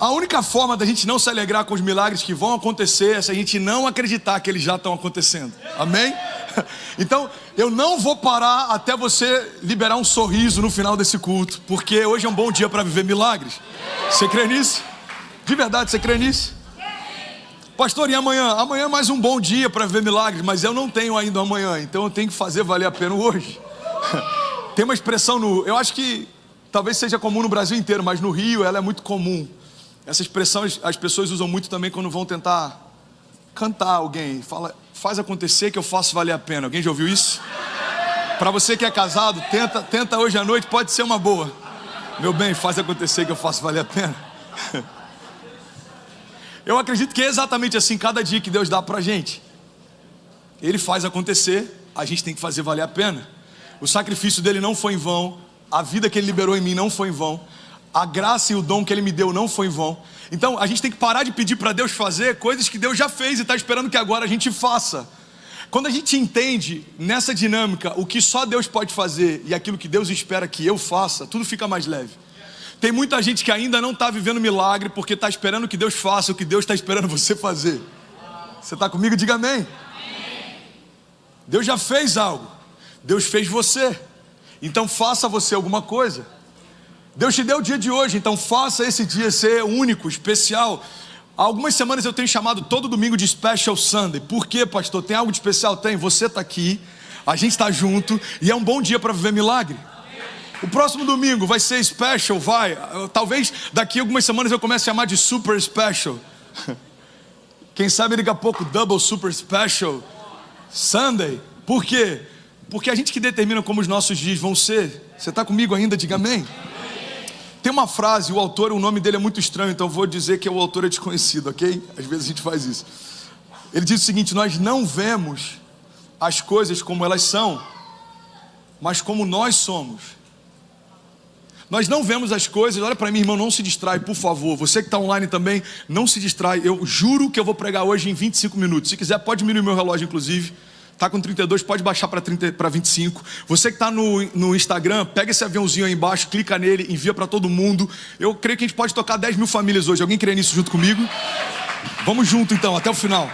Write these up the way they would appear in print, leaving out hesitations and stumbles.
A única forma da gente não se alegrar com os milagres que vão acontecer é se a gente não acreditar que eles já estão acontecendo. Amém? Então, eu não vou parar até você liberar um sorriso no final desse culto, porque hoje é um bom dia para viver milagres. Você crê nisso? De verdade, você crê nisso? Pastor, e amanhã? Amanhã é mais um bom dia para viver milagres, mas eu não tenho ainda amanhã, então eu tenho que fazer valer a pena hoje. Tem uma expressão eu acho que talvez seja comum no Brasil inteiro, mas no Rio ela é muito comum. Essa expressão as pessoas usam muito também quando vão tentar cantar alguém. Fala, faz acontecer que eu faço valer a pena. Alguém já ouviu isso? Para você que é casado, tenta hoje à noite, pode ser uma boa. Meu bem, faz acontecer que eu faço valer a pena. Eu acredito que é exatamente assim cada dia que Deus dá pra gente. Ele faz acontecer, a gente tem que fazer valer a pena. O sacrifício dele não foi em vão, a vida que ele liberou em mim não foi em vão, a graça e o dom que ele me deu não foi em vão. Então a gente tem que parar de pedir para Deus fazer coisas que Deus já fez e está esperando que agora a gente faça. Quando a gente entende nessa dinâmica o que só Deus pode fazer e aquilo que Deus espera que eu faça, tudo fica mais leve. Tem muita gente que ainda não está vivendo milagre porque está esperando que Deus faça o que Deus está esperando você fazer. Você está comigo? Diga amém. Deus já fez algo. Deus fez você. Então faça você alguma coisa. Deus te deu o dia de hoje, então faça esse dia ser único, especial. Há algumas semanas eu tenho chamado todo domingo de Special Sunday. Por quê, pastor? Tem algo de especial? Tem. Você está aqui, a gente está junto e é um bom dia para viver milagre. O próximo domingo vai ser special, vai. Talvez daqui a algumas semanas eu comece a chamar de super special. Quem sabe daqui a pouco double super special Sunday. Por quê? Porque a gente que determina como os nossos dias vão ser. Você está comigo ainda? Diga amém. Tem uma frase, o autor, o nome dele é muito estranho, então vou dizer que o autor é desconhecido, ok? Às vezes a gente faz isso. Ele diz o seguinte: nós não vemos as coisas como elas são, mas como nós somos. Nós não vemos as coisas, olha para mim, irmão, não se distrai, por favor. Você que está online também, não se distrai. Eu juro que eu vou pregar hoje em 25 minutos. Se quiser, pode diminuir meu relógio, inclusive. Está com 32, pode baixar para 25. Você que está no Instagram, pega esse aviãozinho aí embaixo, clica nele, envia para todo mundo. Eu creio que a gente pode tocar 10 mil famílias hoje. Alguém crê nisso junto comigo? Vamos junto então, até o final.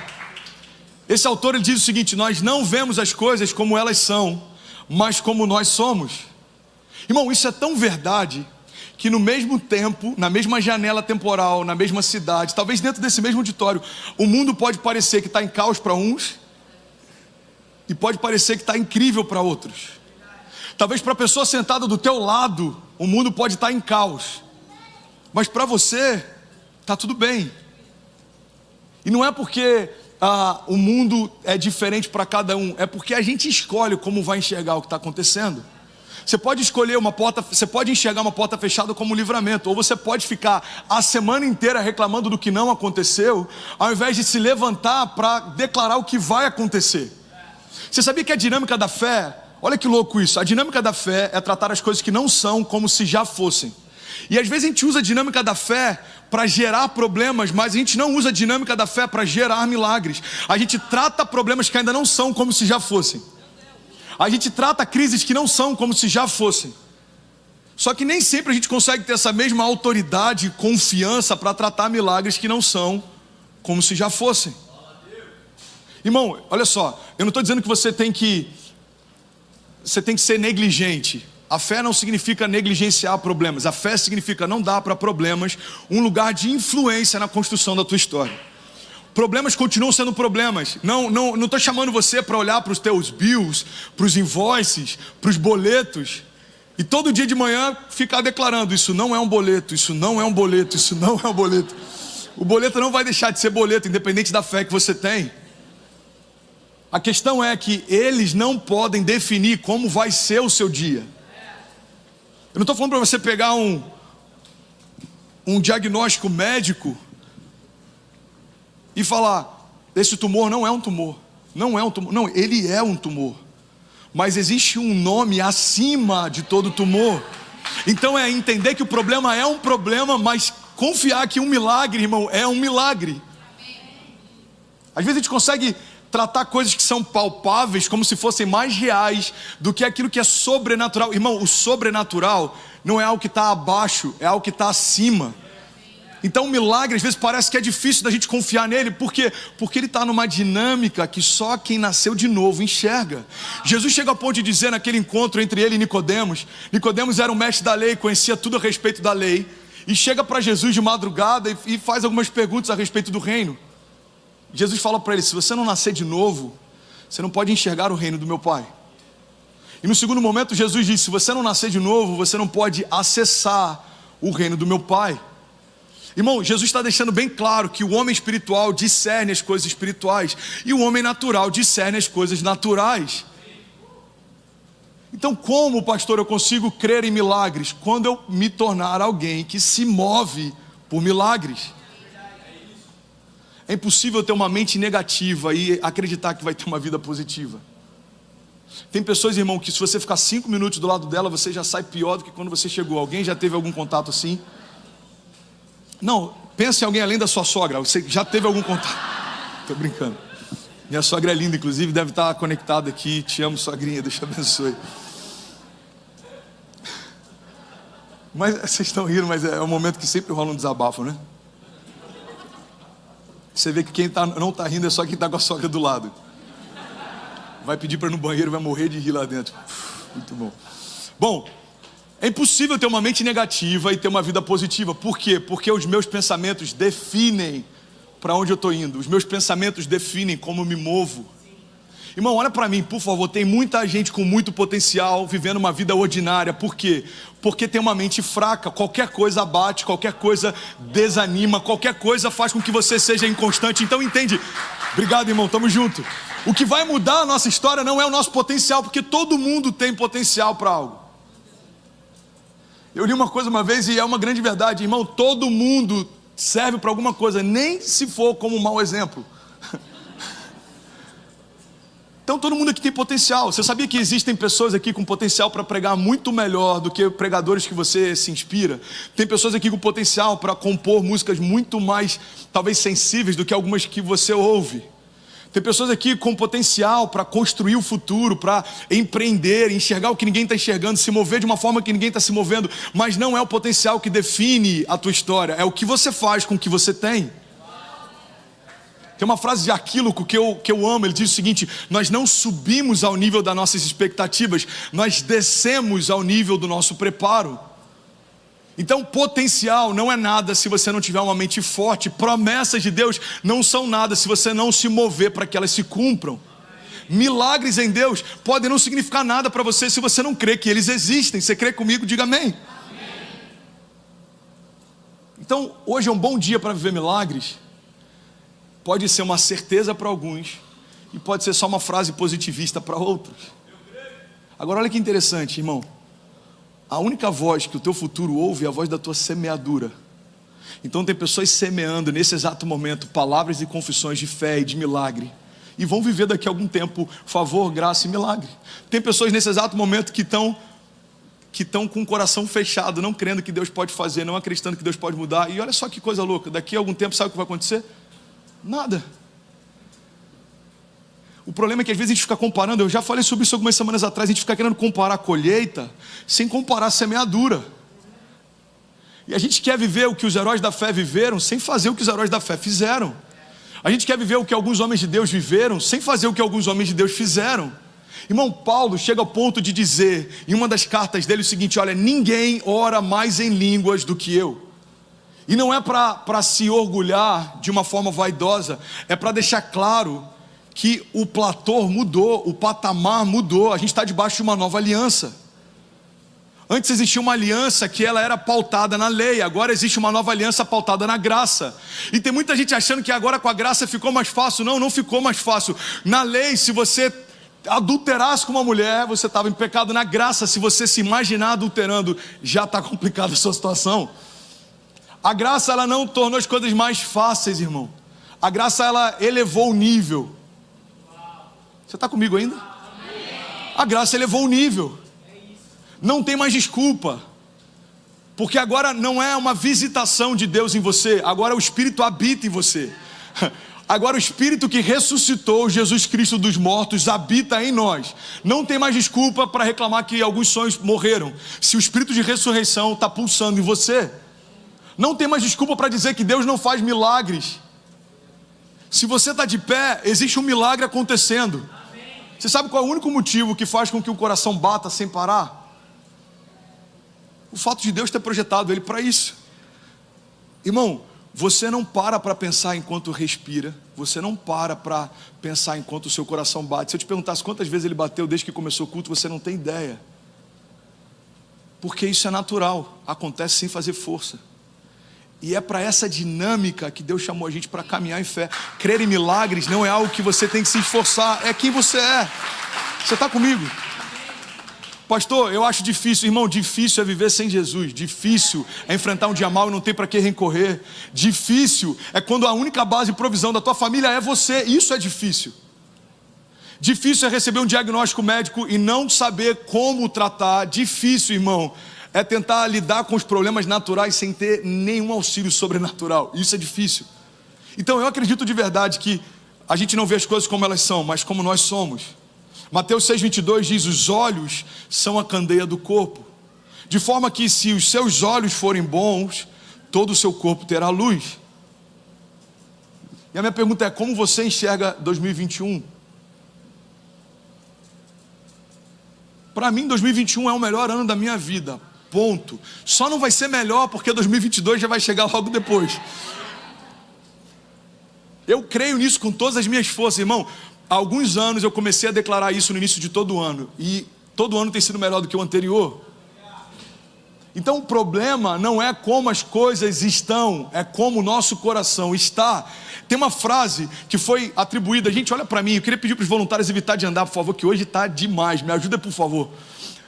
Esse autor ele diz o seguinte: nós não vemos as coisas como elas são, mas como nós somos. Irmão, isso é tão verdade que no mesmo tempo, na mesma janela temporal, na mesma cidade, talvez dentro desse mesmo auditório, o mundo pode parecer que está em caos para uns e pode parecer que está incrível para outros. Talvez para a pessoa sentada do teu lado, o mundo pode estar em caos, mas para você está tudo bem. E não é porque o mundo é diferente para cada um, é porque a gente escolhe como vai enxergar o que está acontecendo. Você pode escolher uma porta, você pode enxergar uma porta fechada como um livramento, ou você pode ficar a semana inteira reclamando do que não aconteceu, ao invés de se levantar para declarar o que vai acontecer. Você sabia que a dinâmica da fé, olha que louco isso, a dinâmica da fé é tratar as coisas que não são como se já fossem. E às vezes a gente usa a dinâmica da fé para gerar problemas, mas a gente não usa a dinâmica da fé para gerar milagres. A gente trata problemas que ainda não são como se já fossem. A gente trata crises que não são como se já fossem. Só que nem sempre a gente consegue ter essa mesma autoridade e confiança para tratar milagres que não são como se já fossem. Irmão, olha só, eu não estou dizendo que você tem que ser negligente. A fé não significa negligenciar problemas. A fé significa não dar para problemas um lugar de influência na construção da tua história. Problemas continuam sendo problemas. Não estou chamando você para olhar para os teus bills, para os invoices, para os boletos e todo dia de manhã ficar declarando: isso não é um boleto, isso não é um boleto, isso não é um boleto. O boleto não vai deixar de ser boleto, independente da fé que você tem. A questão é que eles não podem definir como vai ser o seu dia. Eu não estou falando para você pegar um diagnóstico médico e falar: esse tumor não é um tumor, não é um tumor. Não, ele é um tumor, mas existe um nome acima de todo tumor. Então é entender que o problema é um problema, mas confiar que um milagre, irmão, é um milagre. Às vezes a gente consegue tratar coisas que são palpáveis como se fossem mais reais do que aquilo que é sobrenatural. Irmão, o sobrenatural não é algo que está abaixo, é algo que está acima. Então o milagre às vezes parece que é difícil da gente confiar nele. Por quê? Porque ele está numa dinâmica que só quem nasceu de novo enxerga. Jesus chega ao ponto de dizer naquele encontro entre ele e Nicodemos. Nicodemos era um mestre da lei, conhecia tudo a respeito da lei. E chega para Jesus de madrugada e faz algumas perguntas a respeito do reino. Jesus fala para ele: se você não nascer de novo, você não pode enxergar o reino do meu Pai. E no segundo momento Jesus diz: se você não nascer de novo, você não pode acessar o reino do meu Pai. Irmão, Jesus está deixando bem claro que o homem espiritual discerne as coisas espirituais e o homem natural discerne as coisas naturais. Então, como, pastor, eu consigo crer em milagres? Quando eu me tornar alguém que se move por milagres. É impossível ter uma mente negativa e acreditar que vai ter uma vida positiva. Tem pessoas, irmão, que se você ficar 5 minutos do lado dela, você já sai pior do que quando você chegou. Alguém já teve algum contato assim? Não, pense em alguém além da sua sogra. Você já teve algum contato? Estou brincando. Minha sogra é linda, inclusive, deve estar conectada aqui. Te amo, sogrinha, Deus te abençoe. Mas vocês estão rindo, mas é um momento que sempre rola um desabafo, né? Você vê que quem não está rindo é só quem está com a sogra do lado. Vai pedir para ir no banheiro, vai morrer de rir lá dentro. Muito bom. Bom, é impossível ter uma mente negativa e ter uma vida positiva. Por quê? Porque os meus pensamentos definem para onde eu estou indo. Os meus pensamentos definem como eu me movo. Irmão, olha para mim, por favor. Tem muita gente com muito potencial vivendo uma vida ordinária. Por quê? Porque tem uma mente fraca. Qualquer coisa abate, qualquer coisa desanima, qualquer coisa faz com que você seja inconstante. Então entende. Obrigado, irmão, tamo junto. O que vai mudar a nossa história não é o nosso potencial, porque todo mundo tem potencial para algo. Eu li uma coisa uma vez e é uma grande verdade, irmão. Todo mundo serve para alguma coisa, nem se for como um mau exemplo. Então todo mundo aqui tem potencial. Você sabia que existem pessoas aqui com potencial para pregar muito melhor do que pregadores que você se inspira? Tem pessoas aqui com potencial para compor músicas muito mais, talvez, sensíveis do que algumas que você ouve. Tem pessoas aqui com potencial para construir o futuro, para empreender, enxergar o que ninguém está enxergando, se mover de uma forma que ninguém está se movendo. Mas não é o potencial que define a tua história, é o que você faz com o que você tem. Tem uma frase de Aquíloco que eu amo, ele diz o seguinte: nós não subimos ao nível das nossas expectativas, nós descemos ao nível do nosso preparo. Então potencial não é nada se você não tiver uma mente forte. Promessas de Deus não são nada se você não se mover para que elas se cumpram. Milagres em Deus podem não significar nada para você se você não crê que eles existem. Você crê comigo? Diga amém. Então hoje é um bom dia para viver milagres. Pode ser uma certeza para alguns e pode ser só uma frase positivista para outros. Agora olha que interessante, irmão. A única voz que o teu futuro ouve é a voz da tua semeadura. Então tem pessoas semeando nesse exato momento palavras e confissões de fé e de milagre, e vão viver daqui a algum tempo favor, graça e milagre. Tem pessoas nesse exato momento que estão com o coração fechado, não crendo que Deus pode fazer, não acreditando que Deus pode mudar. E olha só que coisa louca, daqui a algum tempo sabe o que vai acontecer? Nada. O problema é que às vezes a gente fica comparando. Eu já falei sobre isso algumas semanas atrás. A gente fica querendo comparar a colheita sem comparar a semeadura. E a gente quer viver o que os heróis da fé viveram sem fazer o que os heróis da fé fizeram. A gente quer viver o que alguns homens de Deus viveram sem fazer o que alguns homens de Deus fizeram. Irmão, Paulo chega ao ponto de dizer em uma das cartas dele o seguinte: olha, ninguém ora mais em línguas do que eu. E não é para se orgulhar de uma forma vaidosa, é para deixar claro que o platô mudou, o patamar mudou. A gente está debaixo de uma nova aliança. Antes existia uma aliança que ela era pautada na lei, agora existe uma nova aliança pautada na graça. E tem muita gente achando que agora com a graça ficou mais fácil. Não, não ficou mais fácil. Na lei, se você adulterasse com uma mulher, você estava em pecado. Na graça, se você se imaginar adulterando, já está complicada a sua situação. A graça, ela não tornou as coisas mais fáceis, irmão. A graça, ela elevou o nível. Você está comigo ainda? A graça elevou o nível. Não tem mais desculpa. Porque agora não é uma visitação de Deus em você, agora o Espírito habita em você. Agora o Espírito que ressuscitou Jesus Cristo dos mortos habita em nós. Não tem mais desculpa para reclamar que alguns sonhos morreram, se o Espírito de ressurreição está pulsando em você. Não tem mais desculpa para dizer que Deus não faz milagres. Se você está de pé, existe um milagre acontecendo. Você sabe qual é o único motivo que faz com que o coração bata sem parar? O fato de Deus ter projetado ele para isso. Irmão, você não para pensar enquanto respira. Você não para pensar enquanto o seu coração bate. Se eu te perguntasse quantas vezes ele bateu desde que começou o culto, você não tem ideia. Porque isso é natural, acontece sem fazer força. E é para essa dinâmica que Deus chamou a gente para caminhar em fé. Crer em milagres não é algo que você tem que se esforçar, é quem você é. Você está comigo? Pastor, eu acho difícil. Irmão, difícil é viver sem Jesus. Difícil é enfrentar um dia mau e não ter para que recorrer. Difícil é quando a única base de provisão da tua família é você. Isso é difícil. Difícil é receber um diagnóstico médico e não saber como tratar. Difícil, irmão, é tentar lidar com os problemas naturais sem ter nenhum auxílio sobrenatural. Isso é difícil. Então eu acredito de verdade que a gente não vê as coisas como elas são, mas como nós somos. Mateus 6,22 diz: os olhos são a candeia do corpo, de forma que se os seus olhos forem bons, todo o seu corpo terá luz. E a minha pergunta é: como você enxerga 2021? Para mim 2021 é o melhor ano da minha vida, ponto. Só não vai ser melhor porque 2022 já vai chegar logo depois. Eu creio nisso com todas as minhas forças, irmão. Há alguns anos eu comecei a declarar isso no início de todo ano, e todo ano tem sido melhor do que o anterior. Então o problema não é como as coisas estão, é como o nosso coração está. Tem uma frase que foi atribuída, gente, olha para mim, eu queria pedir para os voluntários evitar de andar, por favor, que hoje está demais, me ajuda por favor.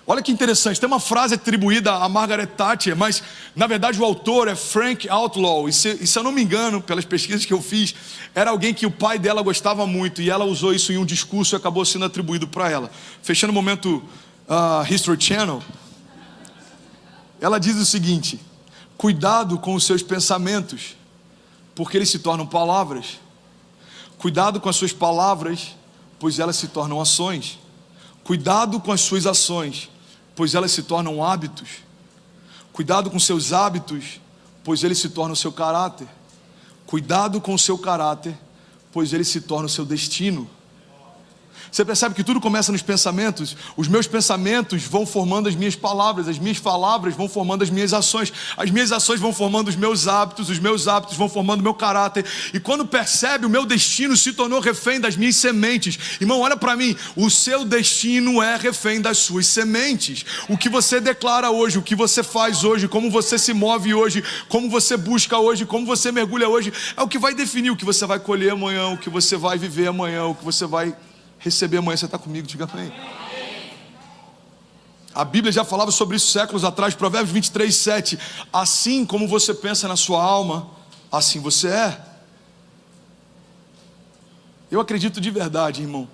Olha que interessante, tem uma frase atribuída a Margaret Thatcher, mas na verdade o autor é Frank Outlaw, e se eu não me engano, pelas pesquisas que eu fiz, era alguém que o pai dela gostava muito, e ela usou isso em um discurso e acabou sendo atribuído para ela. Fechando o momento History Channel, ela diz o seguinte: cuidado com os seus pensamentos, porque eles se tornam palavras. Cuidado com as suas palavras, pois elas se tornam ações. Cuidado com as suas ações, pois elas se tornam hábitos. Cuidado com seus hábitos, pois eles se tornam o seu caráter. Cuidado com o seu caráter, pois ele se torna o seu destino. Você percebe que tudo começa nos pensamentos? Os meus pensamentos vão formando as minhas palavras vão formando as minhas ações vão formando os meus hábitos vão formando o meu caráter, e quando percebe, o meu destino se tornou refém das minhas sementes. Irmão, olha para mim, o seu destino é refém das suas sementes. O que você declara hoje, o que você faz hoje, como você se move hoje, como você busca hoje, como você mergulha hoje, é o que vai definir o que você vai colher amanhã, o que você vai viver amanhã, o que você vai receber amanhã. Você está comigo? Diga amém. A Bíblia já falava sobre isso séculos atrás. Provérbios 23:7. Assim como você pensa na sua alma, assim você é. Eu acredito de verdade, irmão,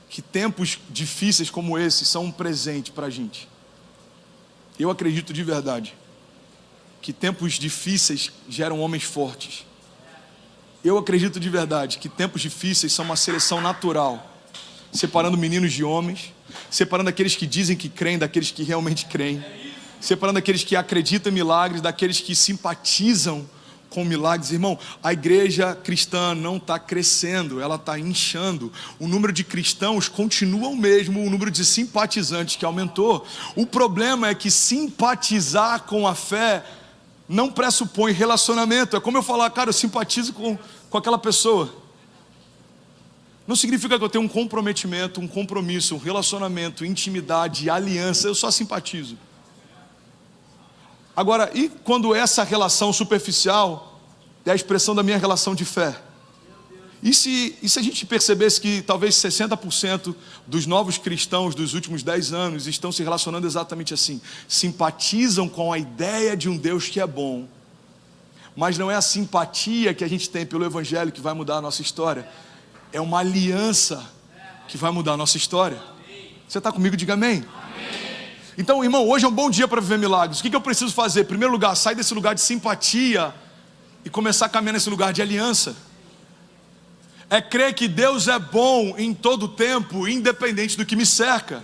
que tempos difíceis como esse são um presente para a gente. Eu acredito de verdade que tempos difíceis geram homens fortes. Eu acredito de verdade que tempos difíceis são uma seleção natural, separando meninos de homens, separando aqueles que dizem que creem daqueles que realmente creem, separando aqueles que acreditam em milagres daqueles que simpatizam com milagres. Irmão, a igreja cristã não está crescendo, ela está inchando. O número de cristãos continua o mesmo, o número de simpatizantes que aumentou. O problema é que simpatizar com a fé não pressupõe relacionamento. É como eu falar: cara, eu simpatizo com aquela pessoa. Não significa que eu tenho um comprometimento, um compromisso, um relacionamento, intimidade, aliança. Eu só simpatizo. Agora, e quando essa relação superficial é a expressão da minha relação de fé? E se a gente percebesse que talvez 60% dos novos cristãos dos últimos 10 anos estão se relacionando exatamente assim? Simpatizam com a ideia de um Deus que é bom, mas não é a simpatia que a gente tem pelo Evangelho que vai mudar a nossa história. É uma aliança que vai mudar a nossa história. Você está comigo? Diga amém. Então, irmão, hoje é um bom dia para viver milagres. O que eu preciso fazer? Em primeiro lugar, sair desse lugar de simpatia e começar a caminhar nesse lugar de aliança. É crer que Deus é bom em todo o tempo, independente do que me cerca.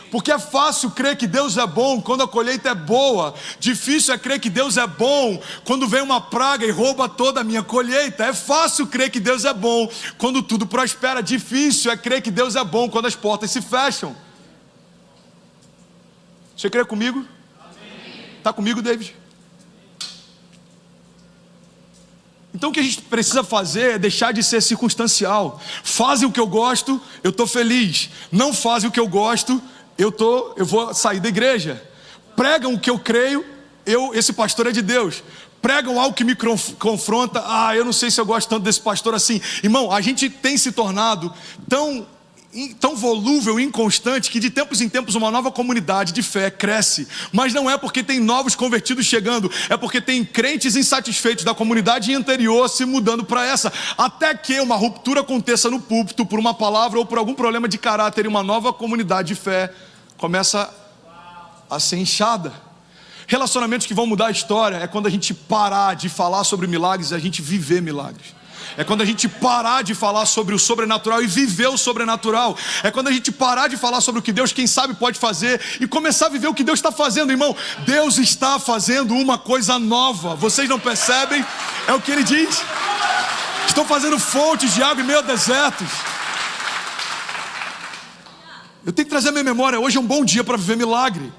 Porque é fácil crer que Deus é bom quando a colheita é boa. Difícil é crer que Deus é bom quando vem uma praga e rouba toda a minha colheita. É fácil crer que Deus é bom quando tudo prospera. Difícil é crer que Deus é bom quando as portas se fecham. Você crê comigo? Está comigo, David? Então o que a gente precisa fazer é deixar de ser circunstancial. Fazem o que eu gosto, eu estou feliz. Não fazem o que eu gosto, eu vou sair da igreja. Pregam o que eu creio, esse pastor é de Deus. Pregam algo que me confronta, eu não sei se eu gosto tanto desse pastor assim. Irmão, a gente tem se tornado tão volúvel e inconstante que de tempos em tempos uma nova comunidade de fé cresce, mas não é porque tem novos convertidos chegando, é porque tem crentes insatisfeitos da comunidade anterior se mudando para essa, até que uma ruptura aconteça no púlpito por uma palavra ou por algum problema de caráter e uma nova comunidade de fé começa a ser inchada. Relacionamentos que vão mudar a história é quando a gente parar de falar sobre milagres e a gente viver milagres. É quando a gente parar de falar sobre o sobrenatural e viver o sobrenatural. É quando a gente parar de falar sobre o que Deus, quem sabe, pode fazer e começar a viver o que Deus está fazendo, irmão. Deus está fazendo uma coisa nova. Vocês não percebem? É o que Ele diz. Estou fazendo fontes de água em meio a desertos. Eu tenho que trazer a minha memória. Hoje é um bom dia para viver milagre.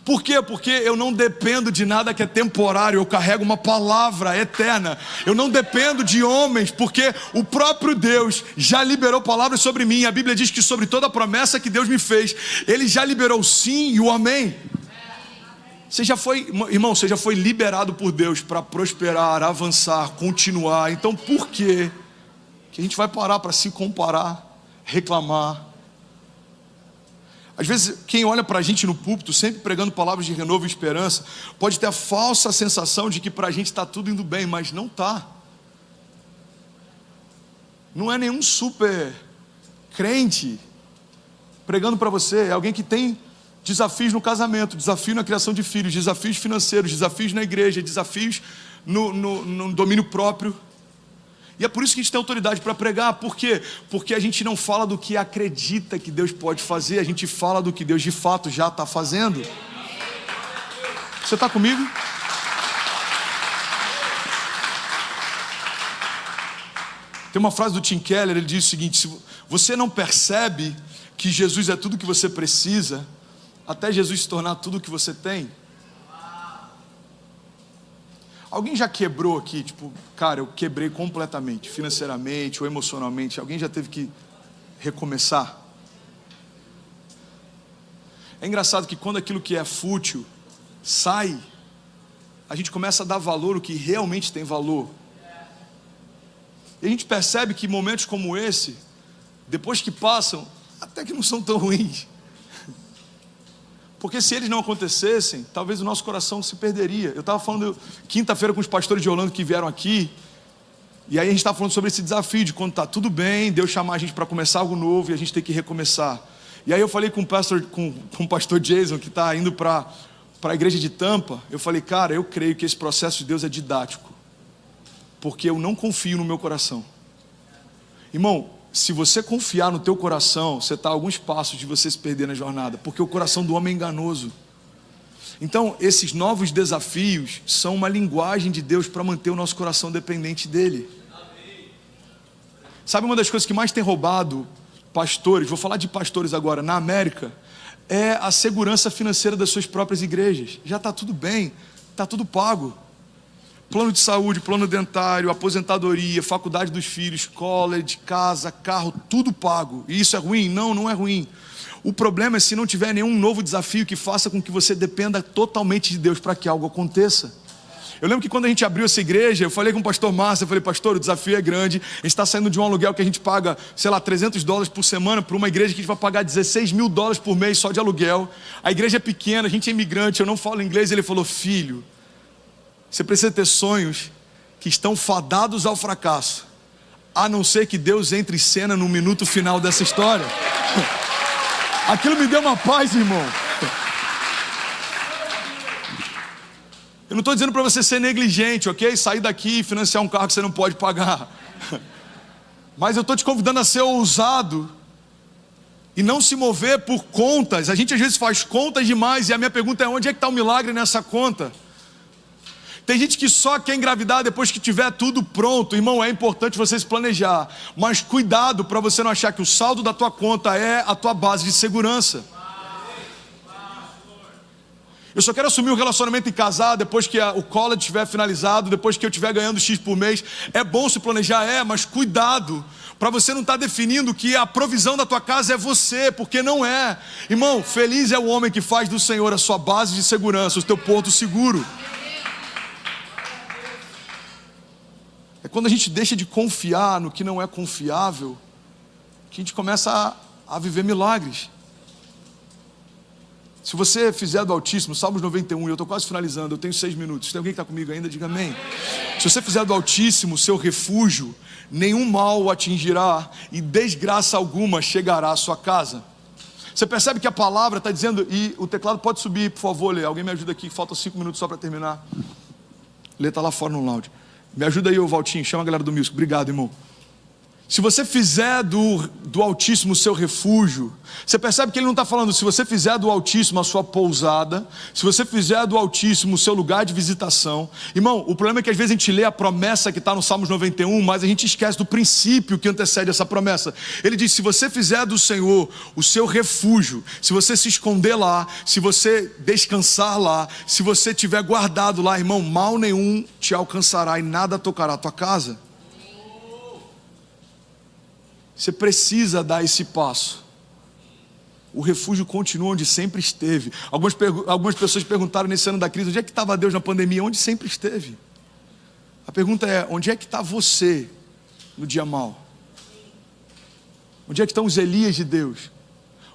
Por quê? Porque eu não dependo de nada que é temporário, eu carrego uma palavra eterna. Eu não dependo de homens, porque o próprio Deus já liberou palavras sobre mim. A Bíblia diz que sobre toda a promessa que Deus me fez, Ele já liberou o sim e o amém. Você já foi, irmão, você já foi liberado por Deus para prosperar, avançar, continuar. Então por que a gente vai parar para se comparar, reclamar? Às vezes, quem olha para a gente no púlpito, sempre pregando palavras de renovo e esperança, pode ter a falsa sensação de que para a gente está tudo indo bem, mas não está. Não é nenhum super crente pregando para você, é alguém que tem desafios no casamento, desafio na criação de filhos, desafios financeiros, desafios na igreja, desafios no domínio próprio. E é por isso que a gente tem autoridade para pregar. Por quê? Porque a gente não fala do que acredita que Deus pode fazer, a gente fala do que Deus de fato já está fazendo. Você está comigo? Tem uma frase do Tim Keller, ele diz o seguinte: se você não percebe que Jesus é tudo o que você precisa, até Jesus se tornar tudo o que você tem. Alguém já quebrou aqui, tipo, cara, eu quebrei completamente, financeiramente ou emocionalmente? Alguém já teve que recomeçar? É engraçado que quando aquilo que é fútil sai, a gente começa a dar valor ao que realmente tem valor. E a gente percebe que momentos como esse, depois que passam, até que não são tão ruins. Porque se eles não acontecessem, talvez o nosso coração se perderia. Eu estava falando quinta-feira com os pastores de Orlando que vieram aqui, e aí a gente estava falando sobre esse desafio de quando está tudo bem, Deus chamar a gente para começar algo novo e a gente tem que recomeçar. E aí eu falei com o pastor Jason, que está indo para a igreja de Tampa. Eu falei, cara, eu creio que esse processo de Deus é didático, porque eu não confio no meu coração. Irmão, se você confiar no teu coração, você está a alguns passos de você se perder na jornada, porque o coração do homem é enganoso. Então, esses novos desafios são uma linguagem de Deus para manter o nosso coração dependente dEle. Sabe uma das coisas que mais tem roubado pastores, vou falar de pastores agora, na América, é a segurança financeira das suas próprias igrejas. Já está tudo bem, está tudo pago. Plano de saúde, plano dentário, aposentadoria, faculdade dos filhos, college, casa, carro, tudo pago. E isso é ruim? Não, não é ruim. O problema é se não tiver nenhum novo desafio que faça com que você dependa totalmente de Deus para que algo aconteça. Eu lembro que quando a gente abriu essa igreja, eu falei com o pastor Márcio, eu falei, pastor, o desafio é grande, a gente está saindo de um aluguel que a gente paga, sei lá, $300 por semana, para uma igreja que a gente vai pagar $16 mil por mês só de aluguel. A igreja é pequena, a gente é imigrante, eu não falo inglês. Ele falou, filho, você precisa ter sonhos que estão fadados ao fracasso, a não ser que Deus entre em cena no minuto final dessa história. Aquilo me deu uma paz, irmão. Eu não estou dizendo para você ser negligente, ok? Sair daqui e financiar um carro que você não pode pagar. Mas eu estou te convidando a ser ousado e não se mover por contas. A gente às vezes faz contas demais, e a minha pergunta é: onde é que está o milagre nessa conta? Tem gente que só quer engravidar depois que tiver tudo pronto. Irmão, é importante você se planejar, mas cuidado para você não achar que o saldo da tua conta é a tua base de segurança. Eu só quero assumir o relacionamento e casar depois que o college estiver finalizado, depois que eu estiver ganhando X por mês. É bom se planejar, mas cuidado para você não estar definindo que a provisão da tua casa é você, porque não é. Irmão, feliz é o homem que faz do Senhor a sua base de segurança, o teu porto seguro. É quando a gente deixa de confiar no que não é confiável, que a gente começa a viver milagres. Se você fizer do Altíssimo, Salmos 91, eu estou quase finalizando, eu tenho 6 minutos. Tem alguém que está comigo ainda? Diga amém. Se você fizer do Altíssimo seu refúgio, nenhum mal o atingirá e desgraça alguma chegará à sua casa. Você percebe que a palavra está dizendo, e o teclado pode subir, por favor, Lê. Alguém me ajuda aqui, faltam 5 minutos só para terminar. Lê está lá fora no lounge. Me ajuda aí, ô Valtinho, chama a galera do Music. Obrigado, irmão. Se você fizer do Altíssimo o seu refúgio, você percebe que ele não está falando se você fizer do Altíssimo a sua pousada, se você fizer do Altíssimo o seu lugar de visitação. Irmão, o problema é que às vezes a gente lê a promessa que está no Salmos 91, mas a gente esquece do princípio que antecede essa promessa. Ele diz: se você fizer do Senhor o seu refúgio, se você se esconder lá, se você descansar lá, se você tiver guardado lá, irmão, mal nenhum te alcançará e nada tocará a tua casa. Você precisa dar esse passo. O refúgio continua onde sempre esteve. Algumas pessoas perguntaram nesse ano da crise: onde é que estava Deus na pandemia? Onde sempre esteve. A pergunta é: onde é que está você no dia mau? Onde é que estão os Elias de Deus?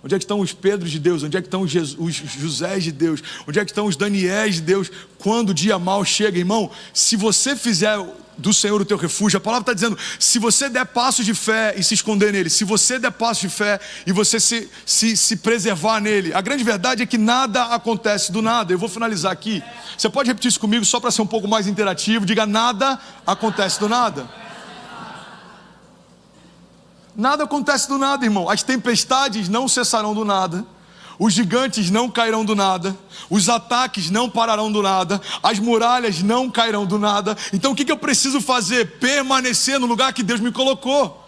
Onde é que estão os Pedros de Deus? Onde é que estão os Josés de Deus? Onde é que estão os Daniéis de Deus? Quando o dia mau chega, irmão, se você fizer do Senhor o teu refúgio, a palavra está dizendo: se você der passos de fé e se esconder nele, se você der passos de fé e você se preservar nele, a grande verdade é que nada acontece do nada. Eu vou finalizar aqui. Você pode repetir isso comigo só para ser um pouco mais interativo? Diga: nada acontece do nada. Nada acontece do nada, irmão. As tempestades não cessarão do nada. Os gigantes não cairão do nada. Os ataques não pararão do nada. As muralhas não cairão do nada. Então o que eu preciso fazer? Permanecer no lugar que Deus me colocou.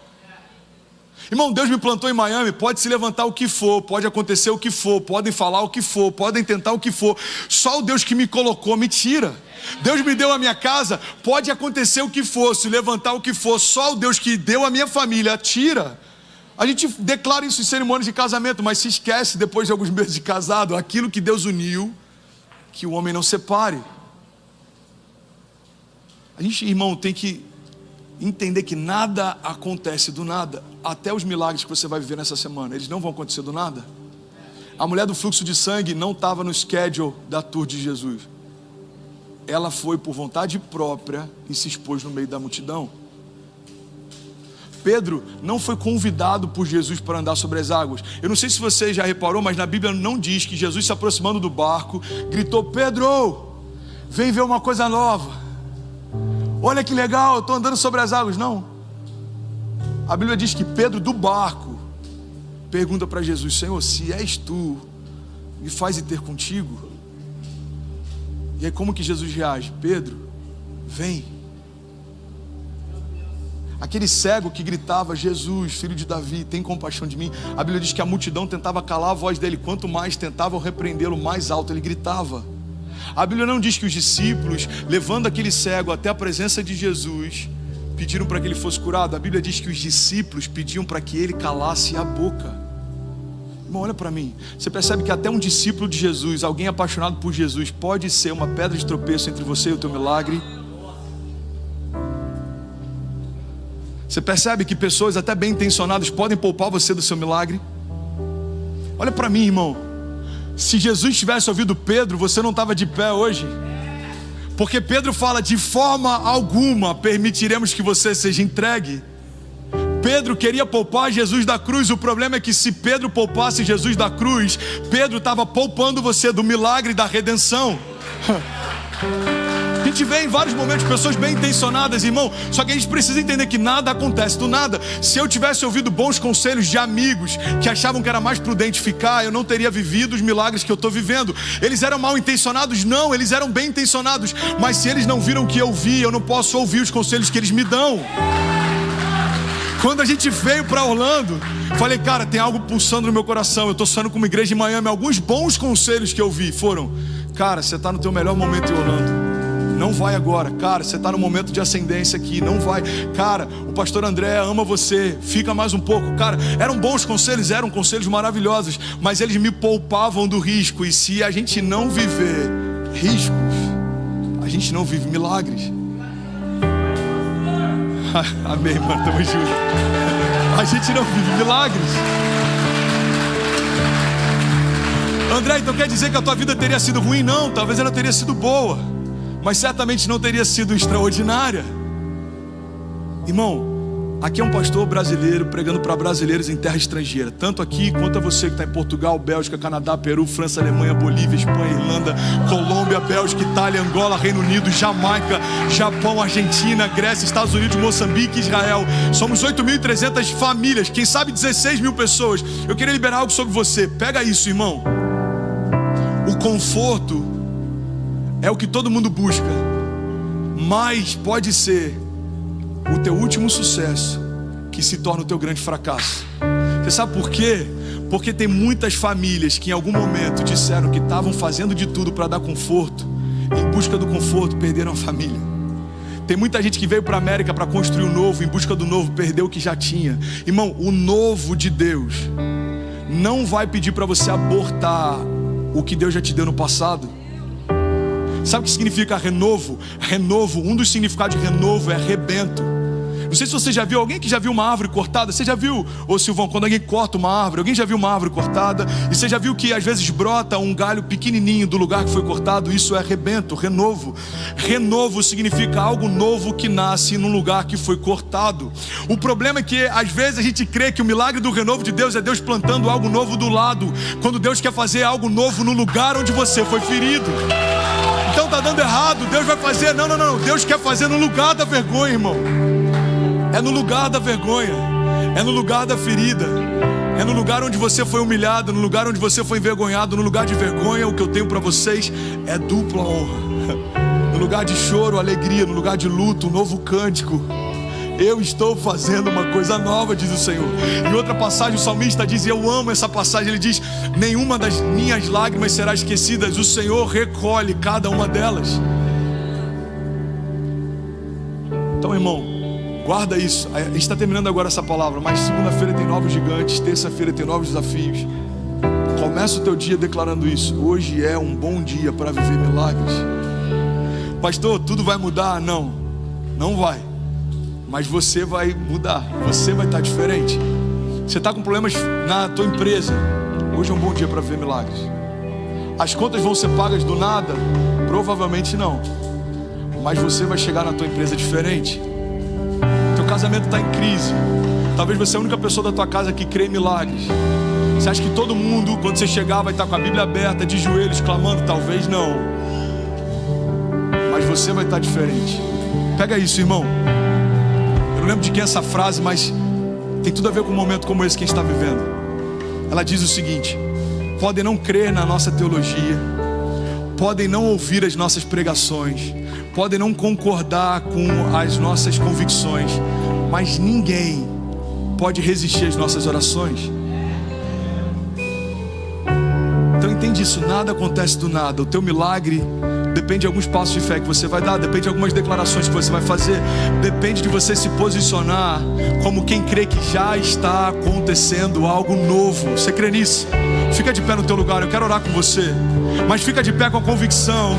Irmão, Deus me plantou em Miami. Pode se levantar o que for, pode acontecer o que for, podem falar o que for, podem tentar o que for. Só o Deus que me colocou me tira. Deus me deu a minha casa, pode acontecer o que for, se levantar o que for, só o Deus que deu a minha família tira. A gente declara isso em cerimônias de casamento, mas se esquece depois de alguns meses de casado, aquilo que Deus uniu, que o homem não separe. A gente, irmão, tem que entender que nada acontece do nada. Até os milagres que você vai viver nessa semana, eles não vão acontecer do nada. A mulher do fluxo de sangue não estava no schedule da tour de Jesus. Ela foi por vontade própria e se expôs no meio da multidão. Pedro não foi convidado por Jesus para andar sobre as águas. Eu não sei se você já reparou, mas na Bíblia não diz que Jesus, se aproximando do barco, gritou: Pedro, vem ver uma coisa nova. Olha que legal, eu estou andando sobre as águas. Não. A Bíblia diz que Pedro do barco pergunta para Jesus: Senhor, se és tu, me faz ir ter contigo. E aí como que Jesus reage? Pedro, vem. Aquele cego que gritava: Jesus, filho de Davi, tem compaixão de mim. A Bíblia diz que a multidão tentava calar a voz dele. Quanto mais tentavam repreendê-lo, mais alto ele gritava. A Bíblia não diz que os discípulos, levando aquele cego até a presença de Jesus, pediram para que ele fosse curado. A Bíblia diz que os discípulos pediam para que ele calasse a boca. Irmão, olha para mim. Você percebe que até um discípulo de Jesus, alguém apaixonado por Jesus, pode ser uma pedra de tropeço entre você e o teu milagre. Você percebe que pessoas até bem intencionadas podem poupar você do seu milagre? Olha para mim, irmão. Se Jesus tivesse ouvido Pedro, você não estava de pé hoje. Porque Pedro fala: de forma alguma permitiremos que você seja entregue. Pedro queria poupar Jesus da cruz. O problema é que se Pedro poupasse Jesus da cruz, Pedro estava poupando você do milagre da redenção. A gente vê em vários momentos pessoas bem intencionadas, irmão, só que a gente precisa entender que nada acontece do nada. Se eu tivesse ouvido bons conselhos de amigos que achavam que era mais prudente ficar, eu não teria vivido os milagres que eu estou vivendo. Eles eram mal intencionados? Não, eles eram bem intencionados. Mas se eles não viram o que eu vi, eu não posso ouvir os conselhos que eles me dão. Quando a gente veio para Orlando, falei, cara, tem algo pulsando no meu coração. Eu estou sonhando com uma igreja em Miami. Alguns bons conselhos que eu vi foram: cara, você está no teu melhor momento em Orlando, não vai agora. Cara, você está no momento de ascendência aqui, não vai. Cara, o pastor André ama você, fica mais um pouco. Cara, eram bons conselhos, eram conselhos maravilhosos, mas eles me poupavam do risco. E se a gente não viver riscos, a gente não vive milagres. Amém, mano, tamo junto. A gente não vive milagres. André, então quer dizer que a tua vida teria sido ruim? Não, talvez ela teria sido boa, mas certamente não teria sido extraordinária. Irmão, aqui é um pastor brasileiro pregando para brasileiros em terra estrangeira, tanto aqui quanto a você que está em Portugal, Bélgica, Canadá, Peru, França, Alemanha, Bolívia, Espanha, Irlanda, Colômbia, Bélgica, Itália, Angola, Reino Unido, Jamaica, Japão, Argentina, Grécia, Estados Unidos, Moçambique, Israel. Somos 8.300 famílias, quem sabe 16 mil pessoas. Eu queria liberar algo sobre você. Pega isso, irmão. O conforto é o que todo mundo busca, mas pode ser o teu último sucesso que se torna o teu grande fracasso. Você sabe por quê? Porque tem muitas famílias que em algum momento disseram que estavam fazendo de tudo para dar conforto, em busca do conforto perderam a família. Tem muita gente que veio para a América para construir o novo, em busca do novo perdeu o que já tinha. Irmão, o novo de Deus não vai pedir para você abortar o que Deus já te deu no passado. Sabe o que significa renovo? Renovo, um dos significados de renovo é rebento. Não sei se você já viu, alguém que já viu uma árvore cortada? Você já viu, ô Silvão, quando alguém corta uma árvore, alguém já viu uma árvore cortada? E você já viu que às vezes brota um galho pequenininho do lugar que foi cortado? Isso é rebento, renovo. Renovo significa algo novo que nasce num lugar que foi cortado. O problema é que às vezes a gente crê que o milagre do renovo de Deus é Deus plantando algo novo do lado, quando Deus quer fazer algo novo no lugar onde você foi ferido. Então tá dando errado. Deus vai fazer, não, Deus quer fazer no lugar da vergonha, irmão. É no lugar da vergonha, é no lugar da ferida, é no lugar onde você foi humilhado, no lugar onde você foi envergonhado. No lugar de vergonha, o que eu tenho para vocês é dupla honra. No lugar de choro, alegria. No lugar de luto, um novo cântico. Eu estou fazendo uma coisa nova, diz o Senhor. Em outra passagem o salmista diz, e eu amo essa passagem, ele diz: nenhuma das minhas lágrimas será esquecida, o Senhor recolhe cada uma delas. Então, irmão, guarda isso. A gente está terminando agora essa palavra, mas segunda-feira tem novos gigantes, terça-feira tem novos desafios. Começa o teu dia declarando isso: hoje é um bom dia para viver milagres. Pastor, tudo vai mudar? Não, não vai. Mas você vai mudar, você vai estar diferente. Você está com problemas na tua empresa, hoje é um bom dia para ver milagres. As contas vão ser pagas do nada? Provavelmente não. Mas você vai chegar na tua empresa diferente. Teu casamento está em crise. Talvez você é a única pessoa da tua casa que crê em milagres. Você acha que todo mundo, quando você chegar, vai estar com a Bíblia aberta, de joelhos, clamando? Talvez não. Mas você vai estar diferente. Pega isso, irmão. Eu não lembro de quem é essa frase, mas tem tudo a ver com um momento como esse que a gente está vivendo. Ela diz o seguinte: podem não crer na nossa teologia, podem não ouvir as nossas pregações, podem não concordar com as nossas convicções, mas ninguém pode resistir às nossas orações. Então entende isso, nada acontece do nada. O teu milagre depende de alguns passos de fé que você vai dar, depende de algumas declarações que você vai fazer, depende de você se posicionar como quem crê que já está acontecendo algo novo. Você crê nisso? Fica de pé no teu lugar, eu quero orar com você, mas fica de pé com a convicção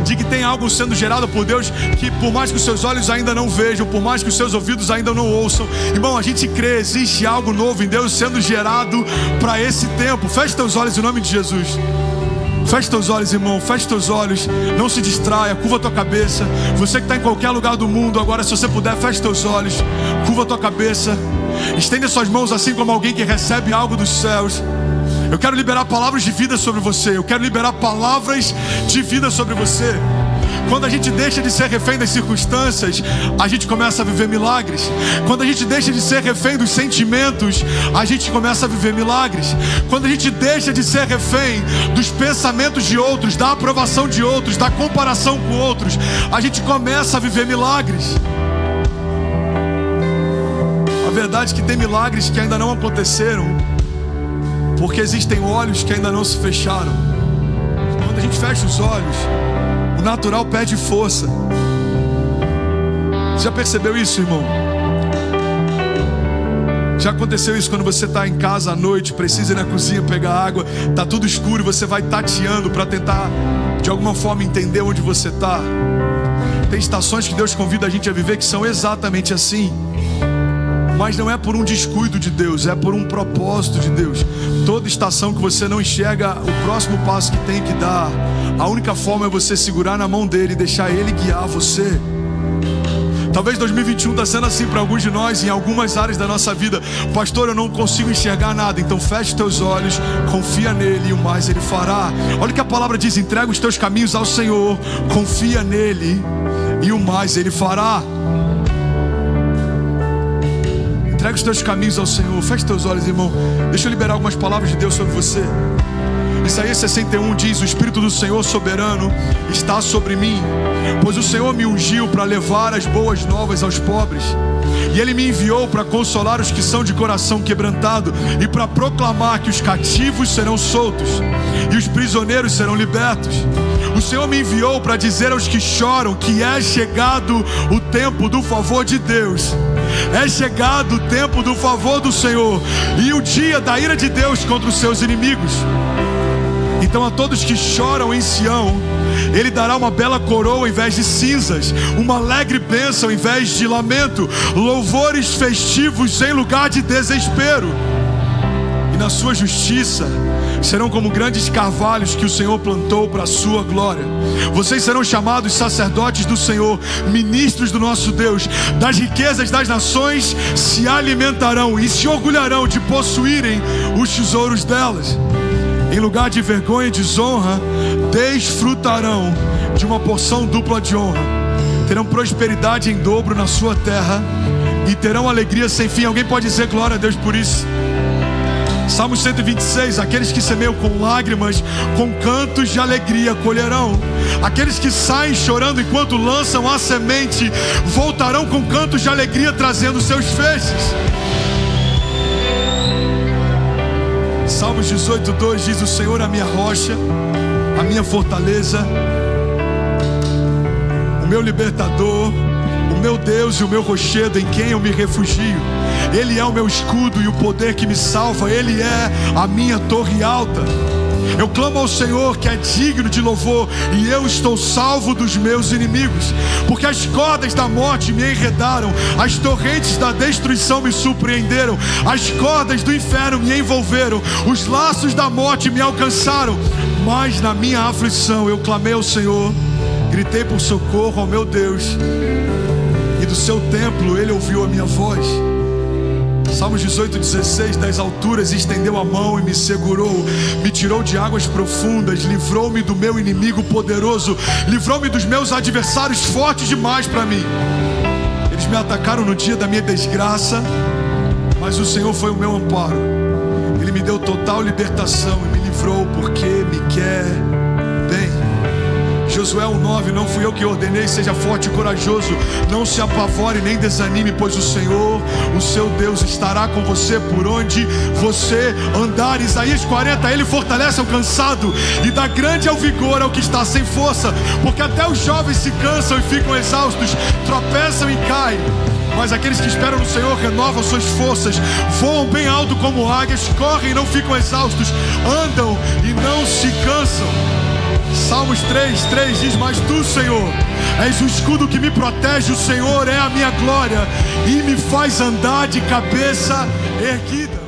de que tem algo sendo gerado por Deus, que por mais que os seus olhos ainda não vejam, por mais que os seus ouvidos ainda não ouçam, irmão, a gente crê, existe algo novo em Deus sendo gerado para esse tempo. Feche teus olhos em nome de Jesus. Feche teus olhos, irmão, feche teus olhos, não se distraia, curva tua cabeça. Você que está em qualquer lugar do mundo agora, se você puder, feche teus olhos, curva tua cabeça, estende suas mãos assim como alguém que recebe algo dos céus. Eu quero liberar palavras de vida sobre você. Eu quero liberar palavras de vida sobre você. Quando a gente deixa de ser refém das circunstâncias, a gente começa a viver milagres. Quando a gente deixa de ser refém dos sentimentos, a gente começa a viver milagres. Quando a gente deixa de ser refém dos pensamentos de outros, da aprovação de outros, da comparação com outros, a gente começa a viver milagres. A verdade é que tem milagres que ainda não aconteceram, porque existem olhos que ainda não se fecharam. Quando a gente fecha os olhos, o natural perde força. Você já percebeu isso, irmão? Já aconteceu isso quando você está em casa à noite, precisa ir na cozinha pegar água, está tudo escuro e você vai tateando para tentar de alguma forma entender onde você está? Tem estações que Deus convida a gente a viver que são exatamente assim. Mas não é por um descuido de Deus, é por um propósito de Deus. Toda estação que você não enxerga o próximo passo que tem que dar, a única forma é você segurar na mão dele e deixar ele guiar você. Talvez 2021 está sendo assim para alguns de nós, em algumas áreas da nossa vida. Pastor, eu não consigo enxergar nada. Então feche os teus olhos, confia nele e o mais ele fará. Olha o que a palavra diz: entrega os teus caminhos ao Senhor, confia nele e o mais ele fará. Entrega os teus caminhos ao Senhor. Feche teus olhos, irmão. Deixa eu liberar algumas palavras de Deus sobre você. Isaías 61 diz: o Espírito do Senhor soberano está sobre mim, pois o Senhor me ungiu para levar as boas novas aos pobres. E Ele me enviou para consolar os que são de coração quebrantado e para proclamar que os cativos serão soltos e os prisioneiros serão libertos. O Senhor me enviou para dizer aos que choram que é chegado o tempo do favor de Deus. É chegado o tempo do favor do Senhor e o dia da ira de Deus contra os seus inimigos. Então a todos que choram em Sião, Ele dará uma bela coroa ao invés de cinzas, uma alegre bênção ao invés de lamento, louvores festivos em lugar de desespero. E na sua justiça serão como grandes carvalhos que o Senhor plantou para a sua glória. Vocês serão chamados sacerdotes do Senhor, ministros do nosso Deus. Das riquezas das nações se alimentarão e se orgulharão de possuírem os tesouros delas. Em lugar de vergonha e desonra, desfrutarão de uma porção dupla de honra. Terão prosperidade em dobro na sua terra e terão alegria sem fim. Alguém pode dizer glória a Deus por isso? Salmo 126, aqueles que semeiam com lágrimas, com cantos de alegria colherão. Aqueles que saem chorando enquanto lançam a semente, voltarão com cantos de alegria trazendo seus feixes. Salmos 18:2 diz: o Senhor é a minha rocha, a minha fortaleza, o meu libertador, o meu Deus e o meu rochedo em quem eu me refugio. Ele é o meu escudo e o poder que me salva. Ele é a minha torre alta. Eu clamo ao Senhor que é digno de louvor, e eu estou salvo dos meus inimigos. Porque as cordas da morte me enredaram, as torrentes da destruição me surpreenderam, as cordas do inferno me envolveram, os laços da morte me alcançaram. Mas na minha aflição eu clamei ao Senhor, gritei por socorro ao meu Deus, e do seu templo Ele ouviu a minha voz. Salmos 18:16, das alturas estendeu a mão e me segurou, me tirou de águas profundas, livrou-me do meu inimigo poderoso, livrou-me dos meus adversários fortes demais para mim. Eles me atacaram no dia da minha desgraça, mas o Senhor foi o meu amparo. Ele me deu total libertação e me livrou porque me quer bem. Josué 1:9, não fui eu que ordenei, seja forte e corajoso, não se apavore nem desanime, pois o Senhor, o seu Deus, estará com você por onde você andar. Isaías 40, Ele fortalece ao cansado e dá grande ao vigor ao que está sem força, porque até os jovens se cansam e ficam exaustos, tropeçam e caem. Mas aqueles que esperam no Senhor renovam suas forças, voam bem alto como águias, correm e não ficam exaustos, andam e não se cansam. Salmos 3:3 diz: mas tu, Senhor, és o escudo que me protege, o Senhor é a minha glória e me faz andar de cabeça erguida.